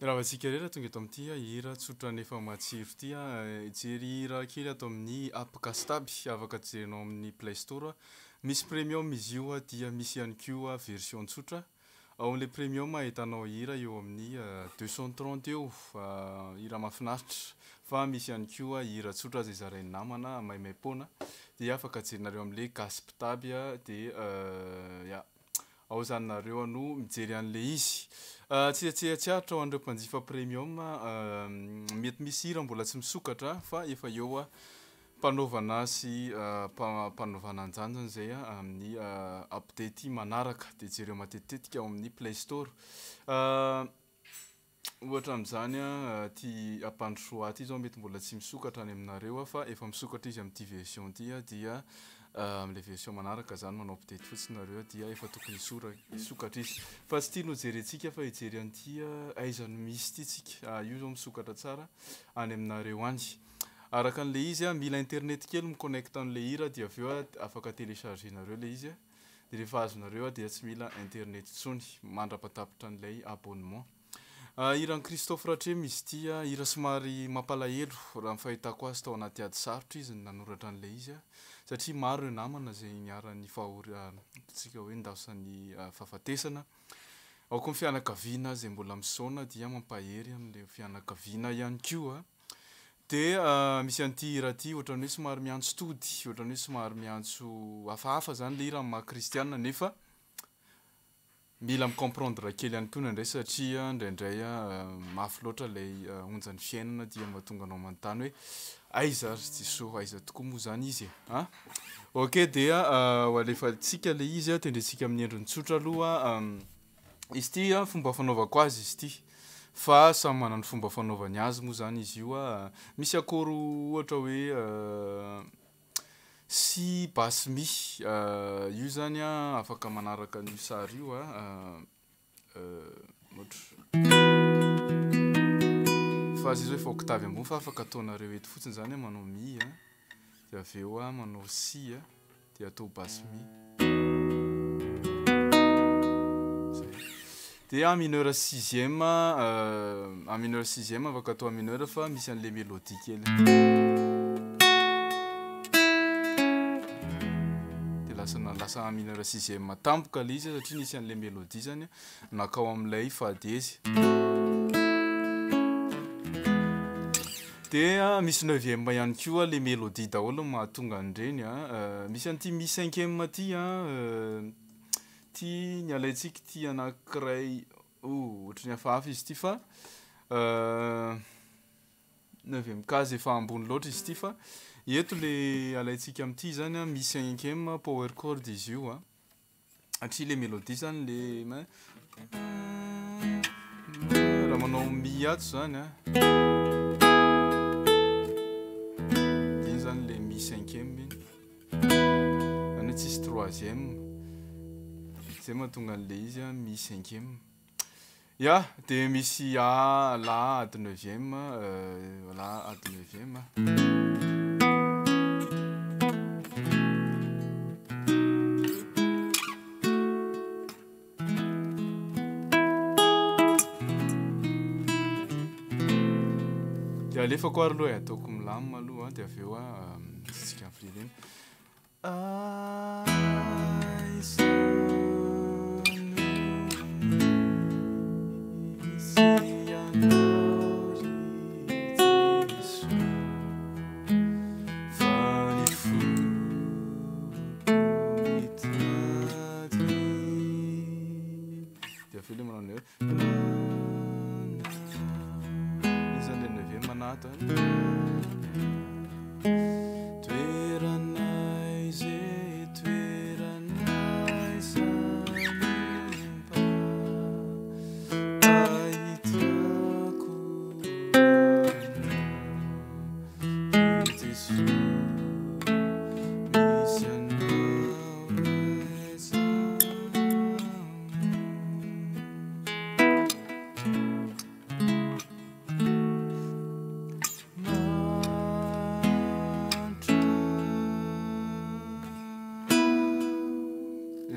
Raha antsika rehetra tonga eto amin'ity hira tsotra nefa matsiro ity jery hira kely atao amin'ny app Castaby afaka jerinao amin'ny Play Store. Misy premium izy io dia misy ihany koa version tsotra. Ao amin'ilay premium ahitanao hira eo amin'ny 230 eo hira mahafinaritra. Fa misy ihany koa hira tsotra izay zarain'ny namana maimaimpoana dia afaka jerinareo amin'ilay Castaby dia ao zany nareo no mijery an'ilay izy. Tsy tsiaritra ho an'ireo mpanjifa premium mety misy hira mbola tsy misokatra fa efa eo mpanaovana sy mpanaovana an'izany zany zay amin'ny update manaraka dia jereo matetitetika ao amin'ny Play Store. Ohatra amin'izany ty ampandrosoa ty zao mety mbola tsy misokatra any aminareo fa efa misokatra izy amin'ity version ty dia amin'ilay version manaraka zany manao update fotsiny nareo dia efa tokony hisokatra izy. Fa tsy tianao jerentsika fa hijery an'ity aiza no misy ity tsika. Io zao misokatra tsara any aminareo any. Araka an'ilay izy mila internet kely miconnecte an'ilay hira dia avy eo afaka téléchargenareo ilay izy dia rehefa azonareo dia tsy mila internet intsony mandrapatapitra an'ilay abonnement. Hiran'i Christophe Ratremo izy ity hira somary mampalahelo raha ny fahitako azy tao anaty ady sarotra izy nanoratra an'ilay izy satria maro ireo namana izay niara-ny tsika hoe nidasany fahafatesana. Ao koa ny fianakaviana izay mbola misaona dia mampahery amin'ilay fianakaviana ihany koa. Dia misy an'ity hira ity ohatran'ny hoe somary miantso tody, ohatran'ny hoe somary miantso hafahafa zany ilay hira amin'ny kristiana nefa mila micomprendre kely ihany koa indraindray satria indraindray mafy loatra ilay onjan'ny fiainana dia mahatonga anao manontany hoe aiza ry Jesosy, aiza tokoa moa zany izy e? Ok dia ho alefantsika ilay izy tendrentsika amin'ny endriny tsotra aloha. Izy ity fomba fanaovako azy izy ity fa samy manana ny fomba fanaovany azy moa zany izy io. Misy akoro ohatra hoe si basse mi io zany afaka manaraka an'io sary io fa izy hoe fa octave ambony fa afaka ataonareo eto fotsiny zany manao mi dia avy eo manao si dia atao basse mi dia en mineur sixième en mineur sixième afaka atao en mineur fa misy an'ilay mélodie kely lasa en mineur sixième tampoka ilay izy satria nisy an'ilay mélodie zany nakao amin'ilay fa dièse. Dia misy neuvième ihany koa les mélodies daholo mahatonga an'ireny misy an'ity mi cinquième ty ty ny alaintsika ty anankiray ohatran'ny hafahafa izy ty fa neuvième case efa ambony loatra izy ty fa eto le alaintsika amin'ity zany mi cinquième power chord izy io satria le mélodie zany le raha manao mi ato zany iny zany le mi cinquième zany tsisy troisième zay mahatonga an'le izy mi cinquième dia misy la ady neuvième la ady neuvième dia alefako ary aloha ataoko milamina aloha dia avy eo tsika amin'ny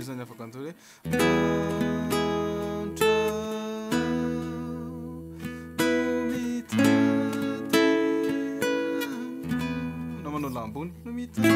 zany afaka antao hoe lambony no mitady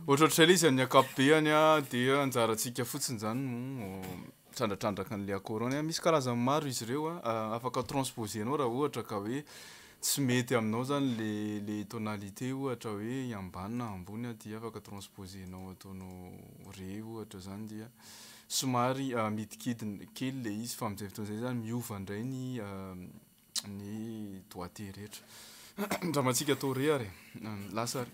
ohatrohatra ilay izy amin'ny akapobeany a dia anjarantsika fotsiny zany no trandratrandrak an'le akorany a misy karazany maro izy ireo a afaka transposenao raha ohatra ka hoe tsy mety aminao zany le tonalité ohatra hoe ambany na ambony a dia afaka transposenao ataonao re ohatra zany dia somary midikidina kely le izy fa amin'izay fotoana zay zany miova indray ny doigté rehetra ndramantsika atao re ary lasa ary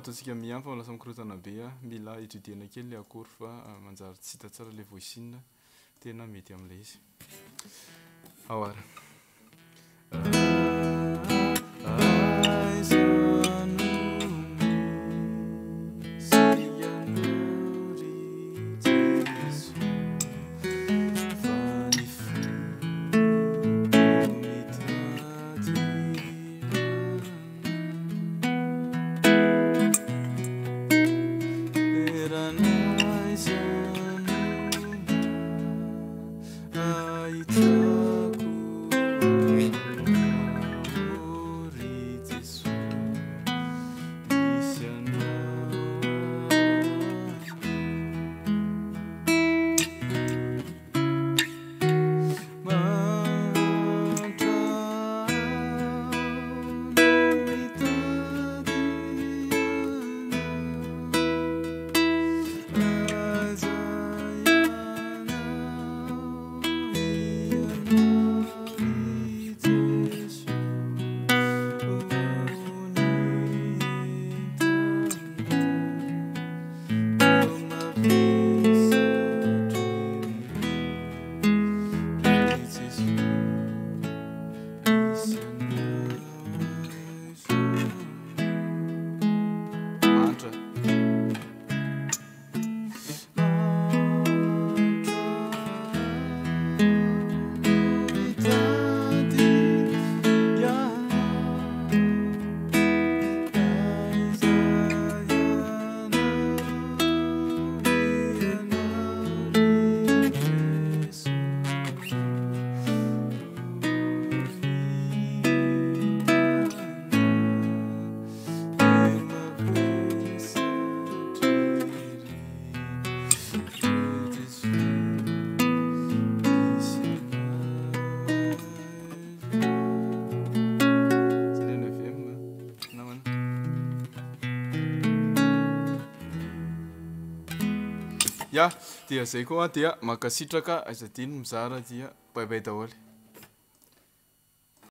ataontsika miampy lasa mikorotana be a mila étudiena kely le akory fa manjary tsy hita tsara le voisine tena mety amin'ilay izy aoara ya dia zay koa dia makasitraka aizadiny mizara dia baibay daholo